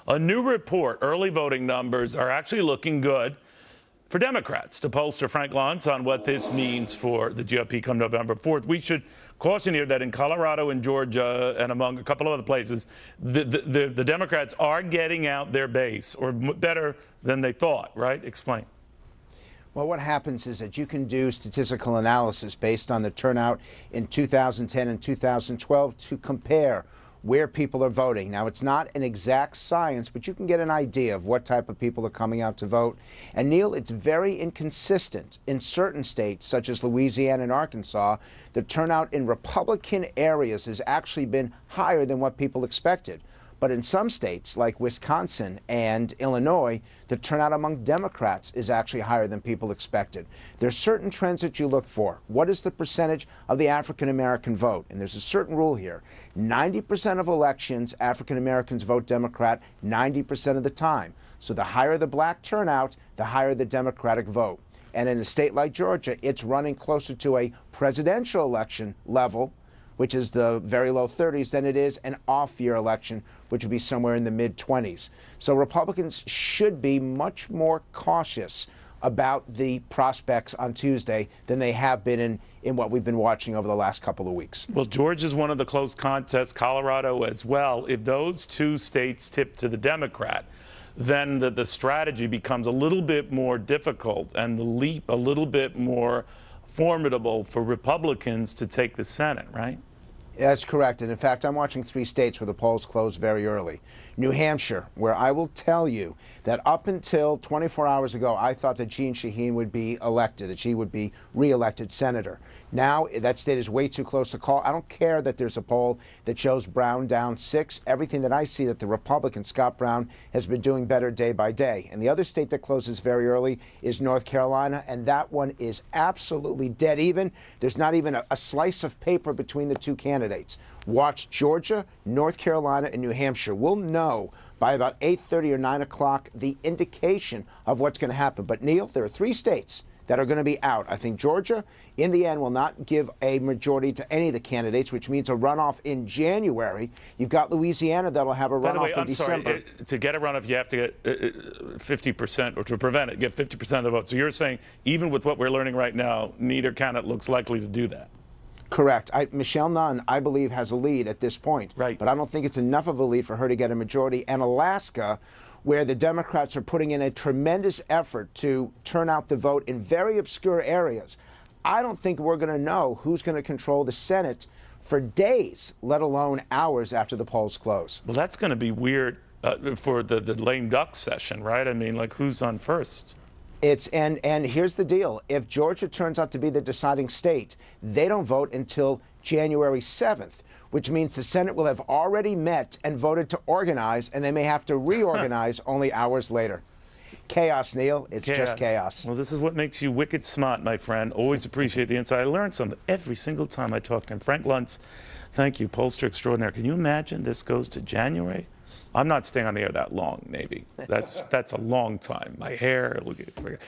A new report, early voting numbers are actually looking good for Democrats. To pollster Frank Luntz on what this means for the GOP come November 4th, we should caution here that in Colorado and Georgia and among a couple of other places, the Democrats are getting out their base, or better than they thought, right? Explain. Well, what happens is that you can do statistical analysis based on the turnout in 2010 and 2012 to compare where people are voting. Now, it's not an exact science, but you can get an idea of what type of people are coming out to vote. And, Neil, it's very inconsistent. In certain states, such as Louisiana and Arkansas, the turnout in Republican areas has actually been higher than what people expected. But in some states, like Wisconsin and Illinois, the turnout among Democrats is actually higher than people expected. There's certain trends that you look for. What is the percentage of the African-American vote? And there's a certain rule here. 90% of elections, African-Americans vote Democrat 90% of the time. So the higher the black turnout, the higher the Democratic vote. And in a state like Georgia, it's running closer to a presidential election level, which is the very low 30s, than it is an off-year election, which would be somewhere in the mid-20s. So Republicans should be much more cautious about the prospects on Tuesday than they have been in what we've been watching over the last couple of weeks. Well, Georgia is one of the close contests, Colorado as well. If those two states tip to the Democrat, then the strategy becomes a little bit more difficult and the leap a little bit more formidable for Republicans to take the Senate, right? That's correct. And in fact, I'm watching 3 states where the polls close very early. New Hampshire, where I will tell you that up until 24 hours ago, I thought that Jeanne Shaheen would be elected, that she would be reelected senator. Now, that state is way too close to call. I don't care that there's a poll that shows Brown down 6. Everything that I see that the Republican, Scott Brown, has been doing better day by day. And the other state that closes very early is North Carolina, and that one is absolutely dead even. There's not even a slice of paper between the two candidates. Watch Georgia, North Carolina, and New Hampshire. We'll know by about 8:30 or 9 o'clock the indication of what's going to happen. But, Neil, there are 3 states that are going to be out. I think Georgia, in the end, will not give a majority to any of the candidates, which means a runoff in January. You've got Louisiana that'll have a runoff in December. Sorry, to get a runoff, you have to get 50%, or to prevent it, get 50% of the vote. So you're saying, even with what we're learning right now, neither candidate looks likely to do that. Correct. Michelle Nunn, I believe, has a lead at this point. Right. But I don't think it's enough of a lead for her to get a majority. And Alaska, where the Democrats are putting in a tremendous effort to turn out the vote in very obscure areas, I don't think we're going to know who's going to control the Senate for days, let alone hours after the polls close. Well, that's going to be weird for the lame duck session, right? I mean, like, who's on first? And here's the deal. If Georgia turns out to be the deciding state, they don't vote until January 7th, which means the Senate will have already met and voted to organize, and they may have to reorganize only hours later. Chaos, Neil. It's just chaos. Well, this is what makes you wicked smart, my friend. Always appreciate the insight. I learn something every single time I talk to him. Frank Luntz, thank you, pollster extraordinaire. Can you imagine this goes to January? I'm not staying on the air that long, maybe. That's a long time. My hair, look at it.